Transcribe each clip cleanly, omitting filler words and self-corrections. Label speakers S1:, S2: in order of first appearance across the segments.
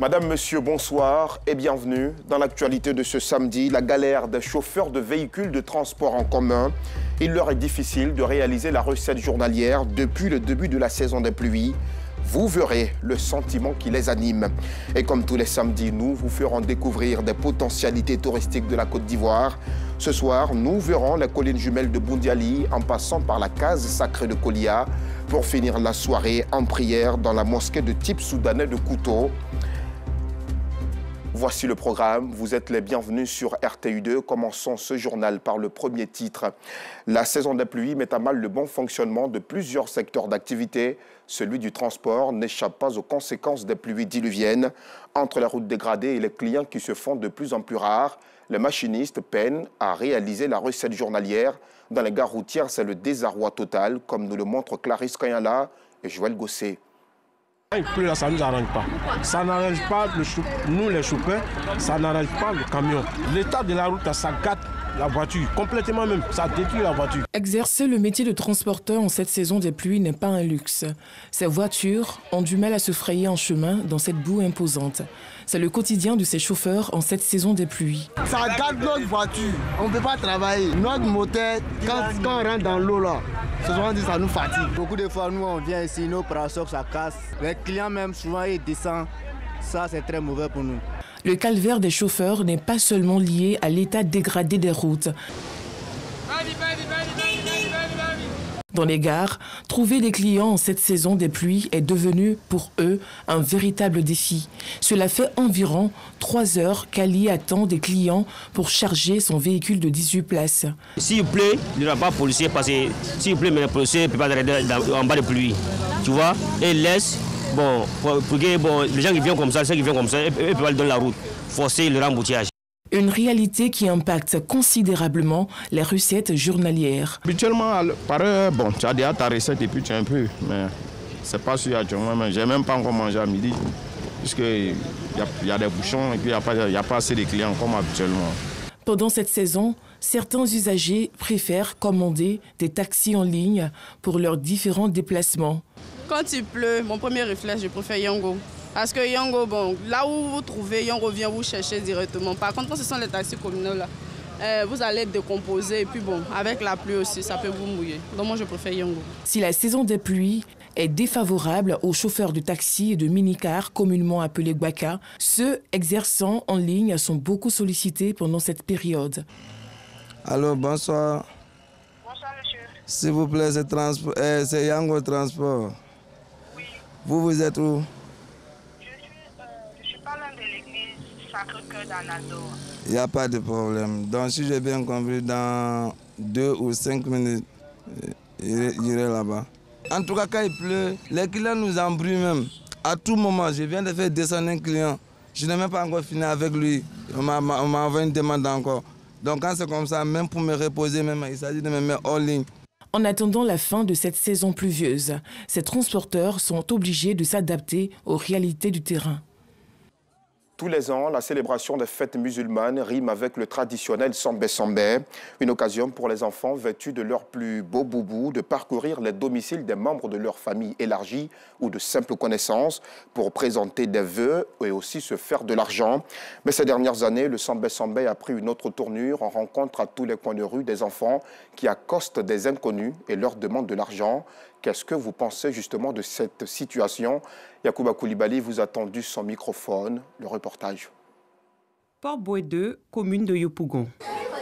S1: Madame, Monsieur, bonsoir et bienvenue. Dans l'actualité de ce samedi, la galère des chauffeurs de véhicules de transport en commun. Il leur est difficile de réaliser la recette journalière depuis le début de la saison des pluies. Vous verrez le sentiment qui les anime. Et comme tous les samedis, nous vous ferons découvrir des potentialités touristiques de la Côte d'Ivoire. Ce soir, nous verrons les collines jumelles de Boundiali en passant par la case sacrée de Kolia pour finir la soirée en prière dans la mosquée de type soudanais de Kouto. Voici le programme, vous êtes les bienvenus sur RTU2. Commençons ce journal par le premier titre. La saison des pluies met à mal le bon fonctionnement de plusieurs secteurs d'activité. Celui du transport n'échappe pas aux conséquences des pluies diluviennes. Entre les routes dégradées et les clients qui se font de plus en plus rares, les machinistes peinent à réaliser la recette journalière. Dans les gares routières, c'est le désarroi total, comme nous le montrent Clarisse Kanyala et Joël Gosset.
S2: Il pleut là, ça ne nous arrange pas. Ça n'arrange pas nous les chauffeurs, ça n'arrange pas le camion. L'état de la route, ça gâte la voiture, complètement même, ça détruit la voiture.
S3: Exercer le métier de transporteur en cette saison des pluies n'est pas un luxe. Ces voitures ont du mal à se frayer un chemin dans cette boue imposante. C'est le quotidien de ces chauffeurs en cette saison des pluies.
S4: Ça gâte notre voiture, on ne peut pas travailler. Notre moteur, quand on rentre dans l'eau là, souvent ça nous fatigue. Beaucoup de fois, nous on vient ici, nos parasols ça casse. Les clients même, souvent ils descendent. Ça c'est très mauvais pour nous.
S3: Le calvaire des chauffeurs n'est pas seulement lié à l'état dégradé des routes. Dans les gares, trouver des clients en cette saison des pluies est devenu pour eux un véritable défi. Cela fait environ 3 heures qu'Ali attend des clients pour charger son véhicule de 18 places.
S5: S'il pleut, il n'y aura pas de policier parce que s'il pleut, mais le policier ne peut pas arrêter en bas de pluie. Tu vois, et laisse, bon, les gens qui viennent comme ça, ceux qui viennent comme ça, ils peuvent aller dans la route, forcer le remboutillage.
S3: Une réalité qui impacte considérablement les recettes journalières.
S2: Habituellement, par heure, bon, tu as déjà ta recette et puis tu as un peu, mais c'est pas sûr actuellement. Mais j'ai même pas encore mangé à midi, puisqu'il y a des bouchons et puis il n'y a pas assez de clients comme habituellement.
S3: Pendant cette saison, certains usagers préfèrent commander des taxis en ligne pour leurs différents déplacements.
S6: Quand il pleut, mon premier réflexe, je préfère Yango. Parce que Yango, bon, là où vous trouvez, Yango vient vous chercher directement. Par contre, quand ce sont les taxis communaux, là, vous allez être décomposé et puis bon, avec la pluie aussi, ça peut vous mouiller. Donc moi, je préfère Yango.
S3: Si la saison des pluies est défavorable aux chauffeurs de taxi et de mini-cars, communément appelés Gbaka, ceux exerçant en ligne sont beaucoup sollicités pendant cette période.
S4: Allô, bonsoir.
S7: Bonsoir, monsieur.
S4: S'il vous plaît, c'est Yango Transport.
S7: Oui.
S4: Vous êtes où?
S7: Je suis pas loin de l'église Sacré-Cœur d'Anador.
S4: Il n'y a pas de problème. Donc, si j'ai bien compris, dans 2 ou 5 minutes, j'irai là-bas. En tout cas, quand il pleut, les clients nous embrouillent même. À tout moment, je viens de faire descendre un client. Je n'ai même pas encore fini avec lui. On m'a envoyé une demande encore. Donc, quand c'est comme ça, même pour me reposer, même, il s'agit de me mettre en ligne.
S3: En attendant la fin de cette saison pluvieuse, ces transporteurs sont obligés de s'adapter aux réalités du terrain.
S1: Tous les ans, la célébration des fêtes musulmanes rime avec le traditionnel Sambé-Sambé, une occasion pour les enfants vêtus de leur plus beau boubou de parcourir les domiciles des membres de leur famille élargie ou de simples connaissances pour présenter des vœux et aussi se faire de l'argent. Mais ces dernières années, le Sambé-Sambé a pris une autre tournure. On rencontre à tous les coins de rue des enfants qui accostent des inconnus et leur demandent de l'argent. Qu'est-ce que vous pensez justement de cette situation? Yacouba Koulibaly vous a tendu son microphone. Le reportage.
S8: Port-Boué 2, commune de Yopougon.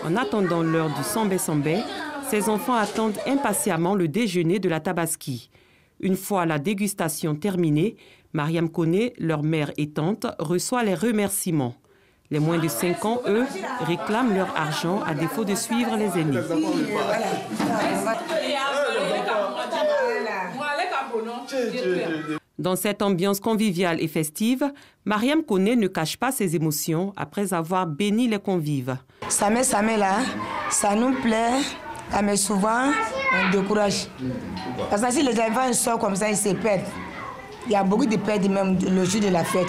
S8: En attendant l'heure du Sambé-Sambé, ces enfants attendent impatiemment le déjeuner de la Tabaski. Une fois la dégustation terminée, Mariam Koné, leur mère et tante, reçoit les remerciements. Les moins de 5 ans, eux, réclament leur argent à défaut de suivre les aînés. Dans cette ambiance conviviale et festive, Mariam Koné ne cache pas ses émotions après avoir béni les convives.
S9: Samé là, ça nous plaît, mais souvent on décourage. Parce que si les enfants sortent comme ça, ils se perdent. Il y a beaucoup de pertes même le jour de la fête.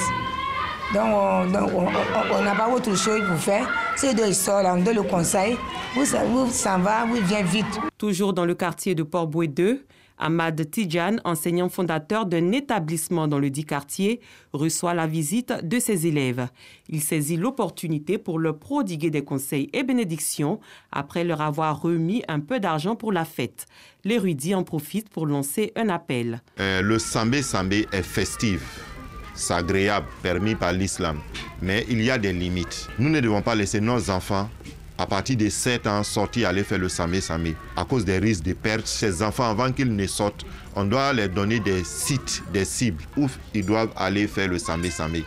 S9: Donc on n'a pas autre chose pour faire. Si ils sortent là, on donne le conseil, vous s'en va, vous viens vite.
S8: Toujours dans le quartier de Port-Boué 2, Ahmad Tidjane, enseignant fondateur d'un établissement dans le dit quartier, reçoit la visite de ses élèves. Il saisit l'opportunité pour leur prodiguer des conseils et bénédictions après leur avoir remis un peu d'argent pour la fête. L'érudit en profite pour lancer un appel.
S10: Le Sambé Sambé est festif, c'est agréable, permis par l'islam, mais il y a des limites. Nous ne devons pas laisser nos enfants à partir de 7 ans, sortir aller faire le Sambé Sambé. À cause des risques de perdre ces enfants avant qu'ils ne sortent, on doit leur donner des sites, des cibles où ils doivent aller faire le Sambé Sambé.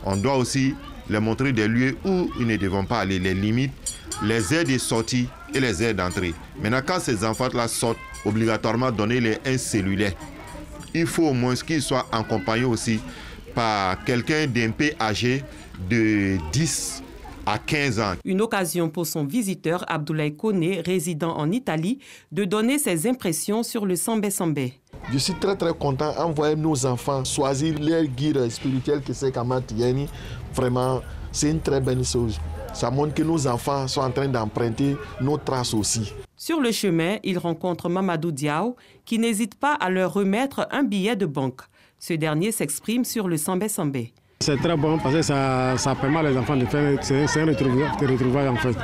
S10: On doit aussi leur montrer des lieux où ils ne devront pas aller, les limites, les aires de sortie et les aires d'entrée. Maintenant, quand ces enfants-là sortent, obligatoirement donner un cellulaire. Il faut au moins qu'ils soient accompagnés aussi par quelqu'un d'un peu âgé de 10 à 15 ans.
S8: Une occasion pour son visiteur, Abdoulaye Koné, résident en Italie, de donner ses impressions sur le Sambé Sambé.
S11: Je suis très content d'envoyer nos enfants choisir leur guide spirituel que c'est Ahmad Tidjane. Vraiment, c'est une très bonne chose. Ça montre que nos enfants sont en train d'emprunter nos traces aussi.
S8: Sur le chemin, il rencontre Mamadou Diaw, qui n'hésite pas à leur remettre un billet de banque. Ce dernier s'exprime sur le Sambé Sambé.
S12: C'est très bon parce que ça permet aux enfants de faire c'est un retrouvailles en fait.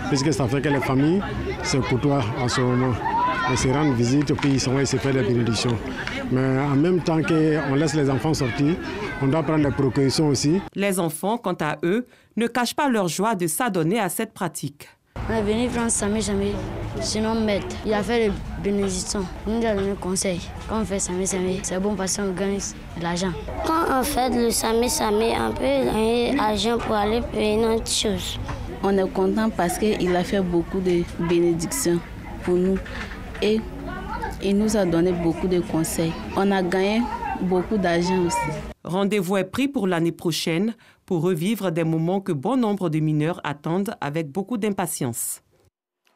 S12: Puisque ça fait que les familles se côtoient en ce moment. Ils se rendent visite puis ils se font des bénédictions. Mais en même temps qu'on laisse les enfants sortir, on doit prendre des précautions aussi.
S8: Les enfants, quant à eux, ne cachent pas leur joie de s'adonner à cette pratique.
S13: On est venu prendre Sambé Sambé, sinon maître. Il a fait les bénédictions. Il nous a donné conseil. Quand on fait Sambé Sambé, c'est bon parce qu'on gagne de l'argent.
S14: Quand on fait le Sambé Sambé, on peut gagner de l'argent pour aller payer notre chose.
S15: On est content parce qu'il a fait beaucoup de bénédictions pour nous. Et il nous a donné beaucoup de conseils. On a gagné beaucoup d'argent aussi.
S8: Rendez-vous est pris pour l'année prochaine pour revivre des moments que bon nombre de mineurs attendent avec beaucoup d'impatience.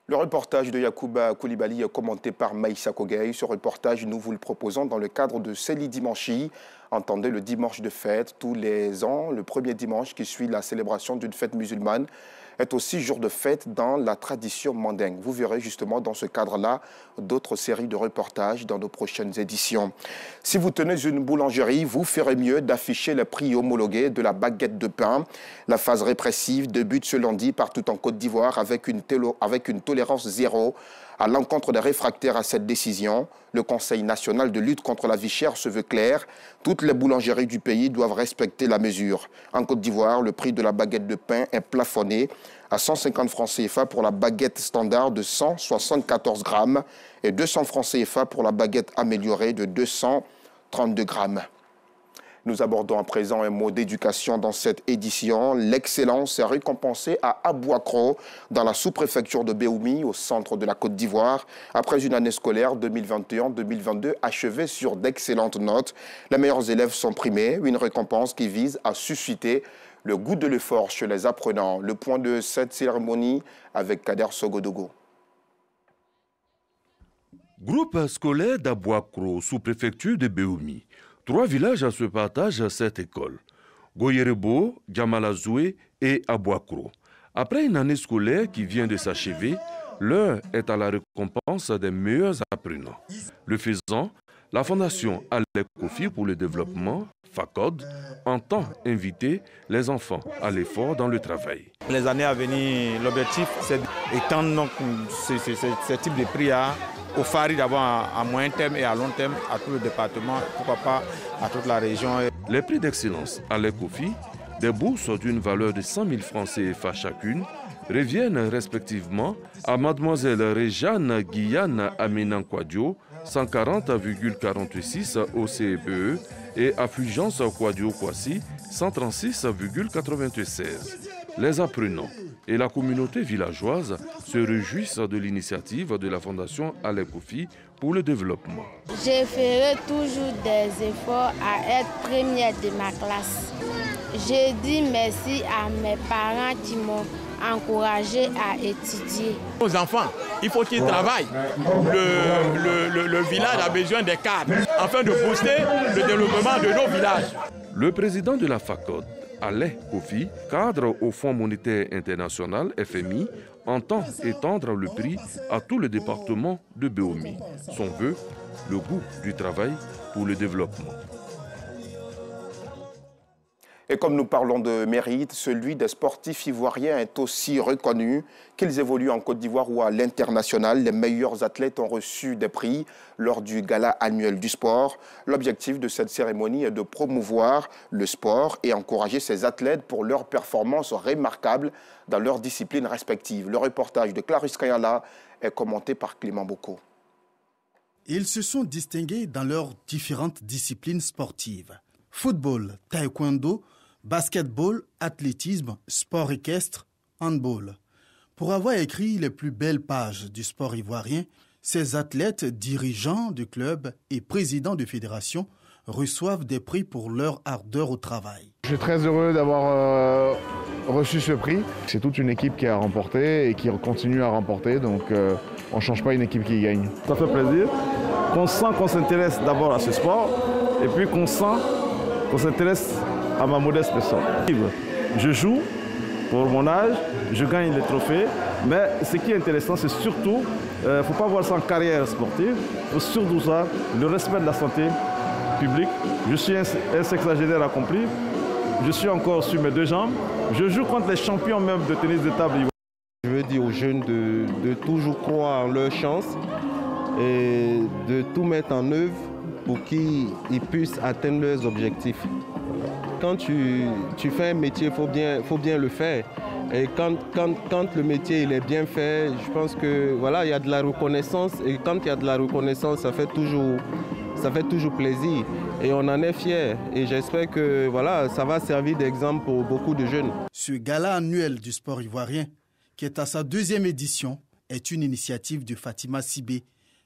S1: Le reportage de Yacouba Koulibaly est commenté par Maïssa Kogay. Ce reportage, nous vous le proposons dans le cadre de Seli Dimanchi. Entendez, le dimanche de fête, tous les ans, le premier dimanche qui suit la célébration d'une fête musulmane est aussi jour de fête dans la tradition mandingue. Vous verrez justement dans ce cadre-là d'autres séries de reportages dans nos prochaines éditions. Si vous tenez une boulangerie, vous ferez mieux d'afficher les prix homologués de la baguette de pain. La phase répressive débute ce lundi partout en Côte d'Ivoire avec une tolérance zéro à l'encontre des réfractaires à cette décision. Le Conseil national de lutte contre la vie chère se veut clair. Toutes les boulangeries du pays doivent respecter la mesure. En Côte d'Ivoire, le prix de la baguette de pain est plafonné à 150 francs CFA pour la baguette standard de 174 grammes et 200 francs CFA pour la baguette améliorée de 232 grammes. Nous abordons à présent un mot d'éducation dans cette édition. L'excellence est récompensée à Abouakro, dans la sous-préfecture de Béoumi, au centre de la Côte d'Ivoire. Après une année scolaire 2021-2022 achevée sur d'excellentes notes, les meilleurs élèves sont primés, une récompense qui vise à susciter le goût de l'effort chez les apprenants. Le point de cette cérémonie avec Kader Sogodogo.
S16: Groupe scolaire d'Abouakro, sous-préfecture de Béoumi. 3 villages se partagent cette école, Goyerebo, Djamalazoué et Abouakro. Après une année scolaire qui vient de s'achever, l'heure est à la récompense des meilleurs apprenants. Le faisant, la Fondation Alec Kofi pour le développement, FACOD, entend inviter les enfants à l'effort dans le travail.
S17: Les années à venir, l'objectif c'est d'étendre ce type de prix au FARI d'abord à moyen terme et à long terme à tout le département, pourquoi pas à toute la région.
S16: Les prix d'excellence à l'ECOFI, des bourses d'une valeur de 100 000 francs CFA chacune, reviennent respectivement à Mademoiselle Réjeanne Guyane Aminan Kouadio, 140,46 au CEPE et à Fulgence Kouadio Kouassi, 136,96. Les apprenants et la communauté villageoise se réjouissent de l'initiative de la Fondation Alec Kofi pour le développement.
S13: Je ferai toujours des efforts à être première de ma classe. Je dis merci à mes parents qui m'ont encouragé à étudier.
S17: Aux enfants, il faut qu'ils travaillent. Le village a besoin des cadres afin de booster le développement de nos villages.
S16: Le président de la FACOD, Alain Kofi, cadre au Fonds monétaire international FMI, entend étendre le prix à tout le département de Beomi. Son vœu, le goût du travail pour le développement.
S1: Et comme nous parlons de mérite, celui des sportifs ivoiriens est aussi reconnu. Qu'ils évoluent en Côte d'Ivoire ou à l'international, les meilleurs athlètes ont reçu des prix lors du gala annuel du sport. L'objectif de cette cérémonie est de promouvoir le sport et encourager ces athlètes pour leurs performances remarquables dans leurs disciplines respectives. Le reportage de Clarisse Kayala est commenté par Clément Boko.
S18: Ils se sont distingués dans leurs différentes disciplines sportives. Football, taekwondo, basketball, athlétisme, sport équestre, handball. Pour avoir écrit les plus belles pages du sport ivoirien, ces athlètes, dirigeants de clubs et présidents de fédérations reçoivent des prix pour leur ardeur au travail.
S19: Je suis très heureux d'avoir reçu ce prix. C'est toute une équipe qui a remporté et qui continue à remporter, donc on ne change pas une équipe qui gagne.
S20: Ça fait plaisir qu'on sent qu'on s'intéresse d'abord à ce sport et puis qu'on sent qu'on s'intéresse à ma modeste personne. Je joue pour mon âge, je gagne les trophées, mais ce qui est intéressant, c'est surtout, il ne faut pas voir ça en carrière sportive, il faut surtout ça, le respect de la santé publique. Je suis un sexagénaire accompli, je suis encore sur mes deux jambes, je joue contre les champions même de tennis de table.
S21: Je veux dire aux jeunes de toujours croire en leur chance et de tout mettre en œuvre pour qu'ils puissent atteindre leurs objectifs. Quand tu fais un métier, il faut bien le faire. Et quand le métier il est bien fait, je pense que voilà, il y a de la reconnaissance. Et quand il y a de la reconnaissance, ça fait toujours plaisir. Et on en est fiers. Et j'espère que voilà, ça va servir d'exemple pour beaucoup de jeunes.
S18: Ce gala annuel du sport ivoirien, qui est à sa 2e édition, est une initiative de Fatima Sibé,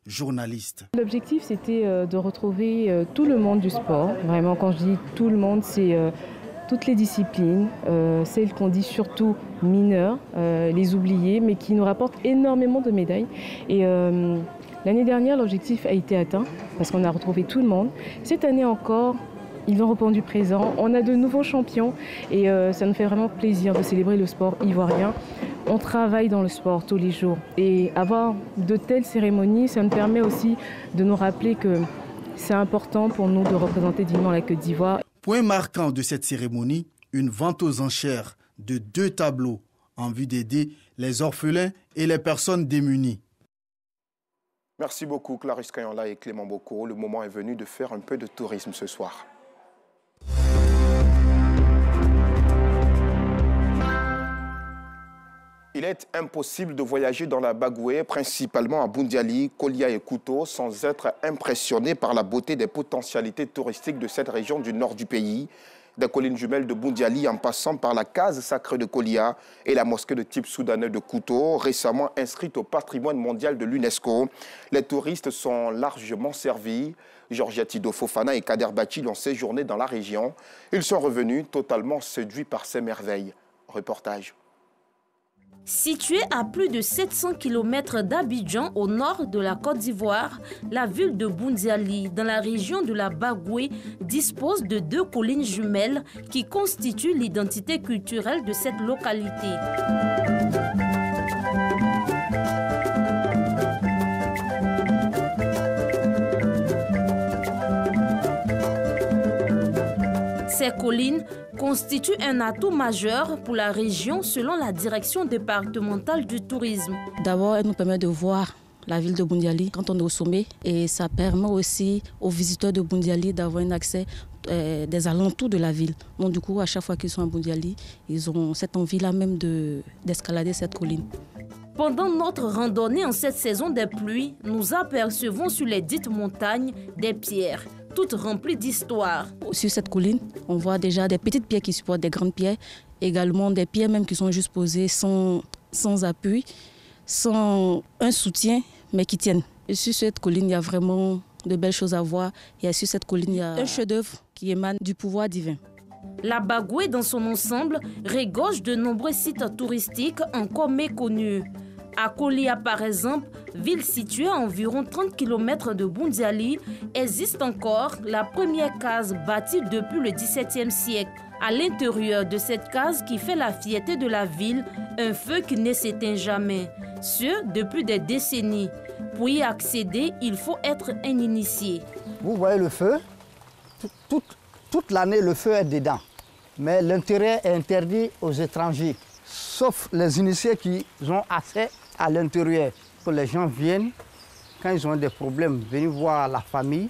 S18: journaliste.
S22: L'objectif, c'était de retrouver tout le monde du sport. Vraiment, quand je dis tout le monde, c'est toutes les disciplines, celles qu'on dit surtout mineures, les oubliées, mais qui nous rapportent énormément de médailles. Et l'année dernière, l'objectif a été atteint parce qu'on a retrouvé tout le monde. Cette année encore, ils ont répondu présent. On a de nouveaux champions et ça nous fait vraiment plaisir de célébrer le sport ivoirien. On travaille dans le sport tous les jours et avoir de telles cérémonies, ça nous permet aussi de nous rappeler que c'est important pour nous de représenter dignement la Côte d'Ivoire.
S18: Point marquant de cette cérémonie, une vente aux enchères de 2 tableaux en vue d'aider les orphelins et les personnes démunies.
S1: Merci beaucoup Clarisse Kayala et Clément Boko. Le moment est venu de faire un peu de tourisme ce soir. Il est impossible de voyager dans la Bagoué, principalement à Boundiali, Kolia et Kouto, sans être impressionné par la beauté des potentialités touristiques de cette région du nord du pays. Des collines jumelles de Boundiali en passant par la case sacrée de Kolia et la mosquée de type soudanais de Kouto, récemment inscrite au patrimoine mondial de l'UNESCO. Les touristes sont largement servis. Georgia Tido Fofana et Kader Bachi ont séjourné dans la région. Ils sont revenus totalement séduits par ces merveilles. Reportage.
S23: Située à plus de 700 km d'Abidjan au nord de la Côte d'Ivoire, la ville de Boundiali, dans la région de la Bagoué, dispose de 2 collines jumelles qui constituent l'identité culturelle de cette localité. Ces collines constituent un atout majeur pour la région selon la direction départementale du tourisme.
S15: D'abord, elle nous permet de voir la ville de Boundiali quand on est au sommet et ça permet aussi aux visiteurs de Boundiali d'avoir un accès des alentours de la ville. Donc du coup, à chaque fois qu'ils sont à Boundiali, ils ont cette envie-là même d'escalader cette colline.
S23: Pendant notre randonnée en cette saison des pluies, nous apercevons sur les dites montagnes des pierres, toutes remplies d'histoire.
S15: Sur cette colline, on voit déjà des petites pierres qui supportent des grandes pierres, également des pierres même qui sont juste posées sans appui, sans un soutien, mais qui tiennent. Et sur cette colline, il y a vraiment de belles choses à voir. Et sur cette colline, il y a un chef-d'œuvre qui émane du pouvoir divin.
S23: La Bagoué, dans son ensemble, regorge de nombreux sites touristiques encore méconnus. À Kolia, par exemple, ville située à environ 30 km de Boundiali, existe encore la première case bâtie depuis le XVIIe siècle. À l'intérieur de cette case qui fait la fierté de la ville, un feu qui ne s'éteint jamais. Ce, depuis des décennies. Pour y accéder, il faut être un initié.
S2: Vous voyez le feu, toute l'année le feu est dedans. Mais l'intérieur est interdit aux étrangers, sauf les initiés qui ont accès à l'intérieur. Que les gens viennent, quand ils ont des problèmes, venir voir la famille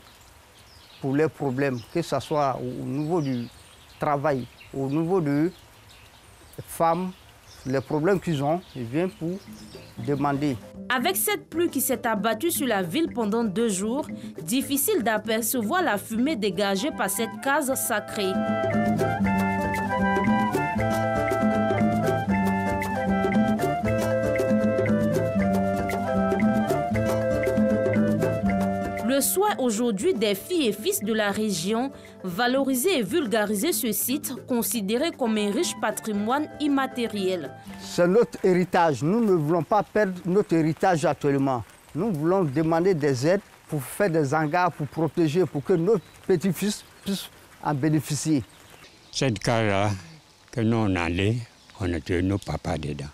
S2: pour leurs problèmes, que ce soit au niveau du travail, au niveau des femmes, les problèmes qu'ils ont, ils viennent pour demander.
S23: Avec cette pluie qui s'est abattue sur la ville pendant 2 jours, difficile d'apercevoir la fumée dégagée par cette case sacrée. Le souhait aujourd'hui des filles et fils de la région, valoriser et vulgariser ce site considéré comme un riche patrimoine immatériel.
S2: C'est notre héritage. Nous ne voulons pas perdre notre héritage actuellement. Nous voulons demander des aides pour faire des hangars, pour protéger, pour que nos petits-fils puissent en bénéficier.
S5: Cette case-là, que nous on allait, on a tué nos papas dedans.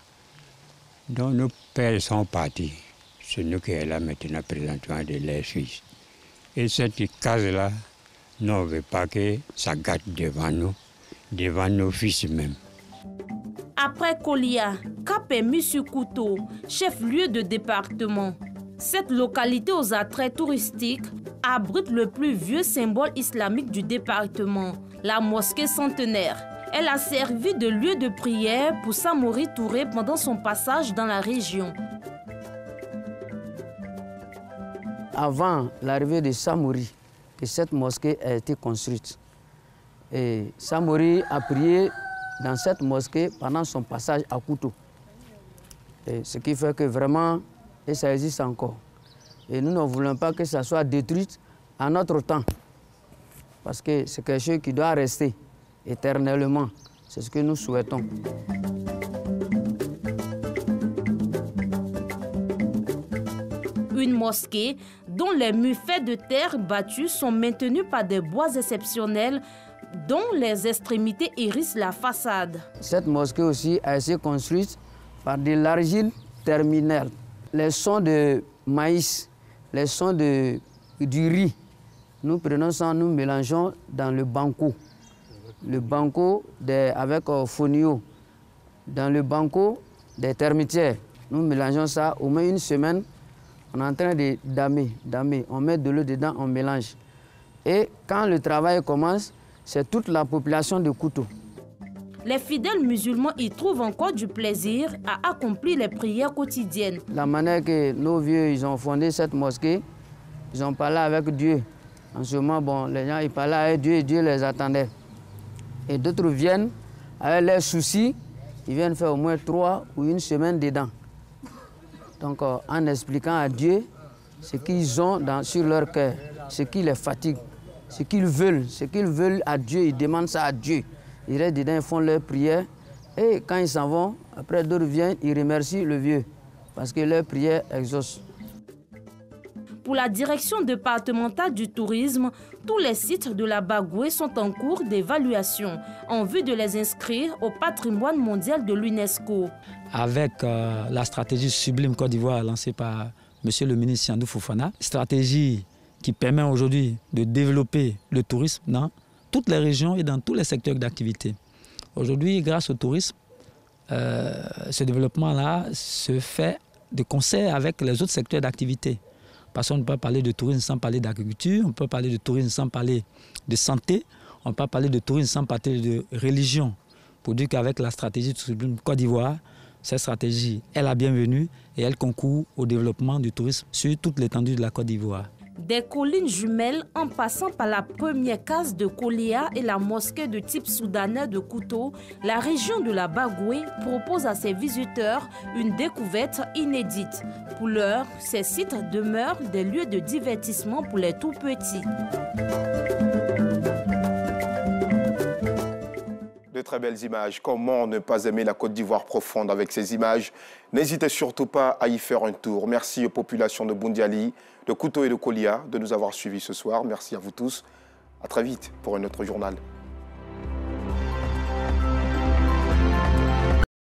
S5: Donc nos pères sont partis. C'est nous qui sommes là maintenant, présentement de leurs fils. Et cette case-là, nous ne veut pas que ça gâte devant nos fils même.
S23: Après Kolia, Cap est mis sur Kouto, chef-lieu de département. Cette localité aux attraits touristiques abrite le plus vieux symbole islamique du département, la mosquée centenaire. Elle a servi de lieu de prière pour Samori Touré pendant son passage dans la région.
S2: Avant l'arrivée de Samori, que cette mosquée a été construite. Et Samori a prié dans cette mosquée pendant son passage à Kouto. Et ce qui fait que vraiment, et ça existe encore. Et nous ne voulons pas que ça soit détruit à notre temps. Parce que c'est quelque chose qui doit rester éternellement. C'est ce que nous souhaitons.
S23: Une mosquée dont les murs faits de terre battue sont maintenus par des bois exceptionnels dont les extrémités hérissent la façade.
S2: Cette mosquée aussi a été construite par de l'argile terminale. Les sons de maïs, les sons du riz, nous prenons ça, nous mélangeons dans le banco. Le banco avec fonio. Dans le banco des termitières, nous mélangeons ça au moins une semaine. On est en train de damer. On met de l'eau dedans, on mélange. Et quand le travail commence, c'est toute la population de Kouto.
S23: Les fidèles musulmans y trouvent encore du plaisir à accomplir les prières quotidiennes.
S2: La manière que nos vieux ils ont fondé cette mosquée, ils ont parlé avec Dieu. En ce moment, bon, les gens ils parlaient avec Dieu et Dieu les attendait. Et d'autres viennent avec leurs soucis, ils viennent faire au moins 3 ou 1 semaine dedans. Donc, en expliquant à Dieu ce qu'ils ont sur leur cœur, ce qui les fatigue, ce qu'ils veulent à Dieu, ils demandent ça à Dieu. Ils restent dedans, ils font leur prière. Et quand ils s'en vont, après d'autres viennent, ils remercient le vieux parce que leur prière exauce.
S23: Pour la direction départementale du tourisme, tous les sites de la Bagoué sont en cours d'évaluation en vue de les inscrire au patrimoine mondial de l'UNESCO.
S6: Avec la stratégie Sublime Côte d'Ivoire lancée par M. le ministre Siandou Fofana, stratégie qui permet aujourd'hui de développer le tourisme dans toutes les régions et dans tous les secteurs d'activité. Aujourd'hui, grâce au tourisme, ce développement-là se fait de concert avec les autres secteurs d'activité. Parce qu'on ne peut pas parler de tourisme sans parler d'agriculture, on peut parler de tourisme sans parler de santé, on peut parler de tourisme sans parler de religion. Pour dire qu'avec la stratégie de Côte d'Ivoire, cette stratégie est la bienvenue et elle concourt au développement du tourisme sur toute l'étendue de la Côte d'Ivoire.
S23: Des collines jumelles en passant par la première case de Kolia et la mosquée de type soudanais de Kouto, la région de la Bagoué propose à ses visiteurs une découverte inédite. Pour l'heure, ces sites demeurent des lieux de divertissement pour les tout-petits.
S1: De très belles images. Comment ne pas aimer la Côte d'Ivoire profonde avec ces images? N'hésitez surtout pas à y faire un tour. Merci aux populations de Boundiali, de Kouto et de Kolia de nous avoir suivis ce soir. Merci à vous tous. À très vite pour un autre journal.